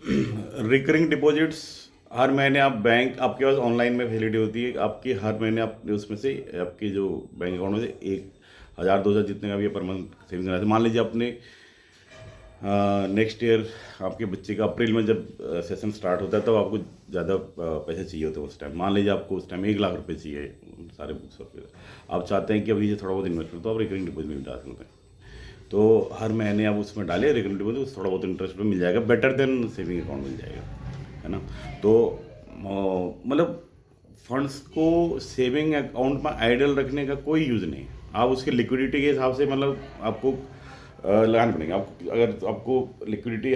Recurring deposits हर महीने आप bank आपके पास ऑनलाइन में फैसिलिटी होती है आपकी हर महीने आप उसमें से आपके जो बैंक अकाउंट में से 1,000 2,000 जितने का भी पर मंथ सेविंग करना है। मान लीजिए आपने नेक्स्ट ईयर आपके बच्चे का अप्रैल में जब सेशन स्टार्ट होता है तब आपको ज़्यादा पैसे चाहिए होते हैं उस टाइम। मान लीजिए आपको उस टाइम 1,00,000 रुपये चाहिए सारे बुक्स वगैरह, आप चाहते हैं कि अभी ये थोड़ा बहुत इन्वेस्टमेंट तो आप रिकरिंग डिपॉजिट में डाल सकते हैं। तो हर महीने आप उसमें डालिए रिकरिंग डिपॉजिट, थोड़ा बहुत इंटरेस्ट में मिल जाएगा, बेटर देन सेविंग अकाउंट मिल जाएगा, है ना। तो मतलब फंड्स को सेविंग अकाउंट में आइडल रखने का कोई यूज़ नहीं है। आप उसके लिक्विडिटी के हिसाब से मतलब आपको लगाना पड़ेगा। आप अगर आपको लिक्विडिटी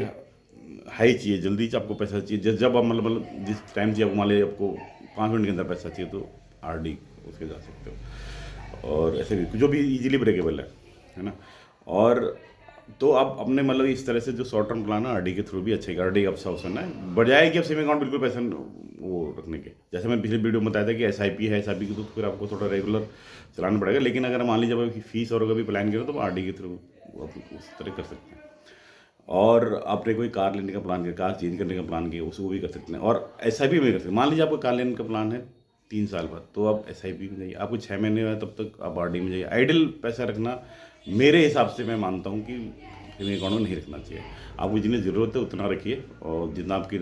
हाई चाहिए, जल्दी से आपको पैसा चाहिए, जब आप मतलब जिस टाइम चाहिए आपको, मान लीजिए आपको 5 मिनट के अंदर पैसा चाहिए तो आरडी उसके जा सकते हो, और ऐसे भी जो भी इजीली ब्रेकेबल है ना। और तो आप अपने मतलब इस तरह से जो शॉर्ट टर्म प्लान है आरडी के थ्रू भी अच्छे आरडी आपसे ऑप्शन है, बजाय कि आप सेविंग अकाउंट बिल्कुल पैसा वो रखने के। जैसे मैंने पिछले वीडियो में बताया था कि एसआईपी है, एसआईपी की तो फिर आपको थोड़ा रेगुलर चलाना पड़ेगा, लेकिन अगर मान लीजिए आपकी फीस और अगर भी प्लान करें तो आरडी के थ्रू आप उस तरह कर सकते हैं। और आपने कोई कार लेने का प्लान किया, कार चेंज करने का प्लान किया, उसको भी कर सकते हैं। और एसआईपी भी कर सकते हैं। मान लीजिए आपको कार लेने का प्लान है 3 साल बाद, तो आप एसआईपी में जाइए। आपको 6 महीने है तब तक आप आरडी में जाइए। आइडल पैसा रखना मेरे हिसाब से मैं मानता हूँ कि सेविंग अकाउंट में नहीं रखना चाहिए। आपको जितनी ज़रूरत है उतना रखिए, और जितना आपकी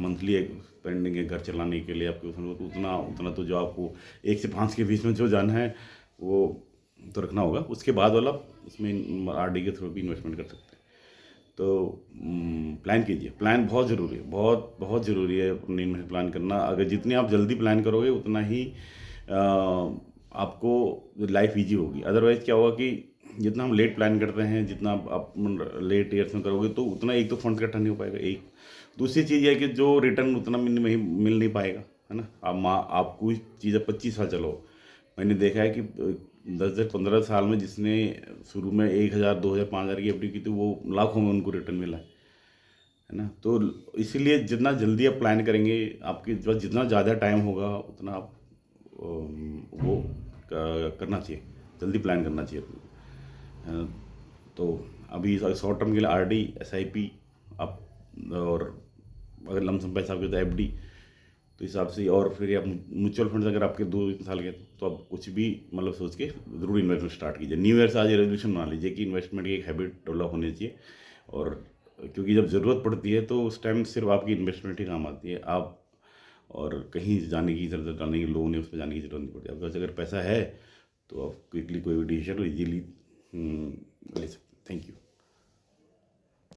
मंथली स्पेंडिंग है घर चलाने के लिए आपकी उसमें उतना उतना तो जो आपको 1 से 5 के बीच में जो जाना है वो तो रखना होगा। उसके बाद वाला उसमें आरडी के थ्रू भी इन्वेस्टमेंट कर सकते हैं। तो प्लान कीजिए, प्लान बहुत ज़रूरी है, बहुत बहुत ज़रूरी है अपनी इन्वेस्टमेंट प्लान करना। अगर जितनी आप जल्दी प्लान करोगे उतना ही आपको लाइफ इजी होगी। अदरवाइज़ क्या होगा कि जितना हम लेट प्लान करते हैं, जितना आप लेट ईयर्स में करोगे तो उतना एक तो फंड इकट्ठा नहीं हो पाएगा। एक दूसरी चीज़ ये है कि जो रिटर्न उतना मिल नहीं पाएगा, है ना। आप कोई चीज़ 25 साल चलो, मैंने देखा है कि 10 से 15 साल में जिसने शुरू में 1,000 2,000 5,000 की एफडी की थी वो लाखों में उनको रिटर्न मिला है ना। तो इसीलिए जितना जल्दी आप प्लान करेंगे आपके पास जितना ज़्यादा टाइम होगा उतना आप वो करना चाहिए, जल्दी प्लान करना चाहिए, है ना। तो अभी शॉर्ट टर्म के लिए आरडी, एसआईपी आप, और अगर लमसम पैसा आपके तो एफडी, तो हिसाब से। और फिर आप म्यूचुअल फंड्स अगर आपके 2 साल के तो आप कुछ भी मतलब सोच के ज़रूर इन्वेस्टमेंट स्टार्ट कीजिए। न्यू ईयर से आज रेजोल्यूशन बना लीजिए कि इन्वेस्टमेंट की एक हैबिट डेवलप होनी चाहिए। और क्योंकि जब ज़रूरत पड़ती है तो उस टाइम सिर्फ आपकी इन्वेस्टमेंट ही काम आती है। आप और कहीं जाने की ज़रूरत डालने की लोन है उस पर जाने की ज़रूरत नहीं पड़ती। आपके पास अगर पैसा है तो आप क्विकली कोई भी डिसीजन ईजीली ले सकते हैं। Thank you.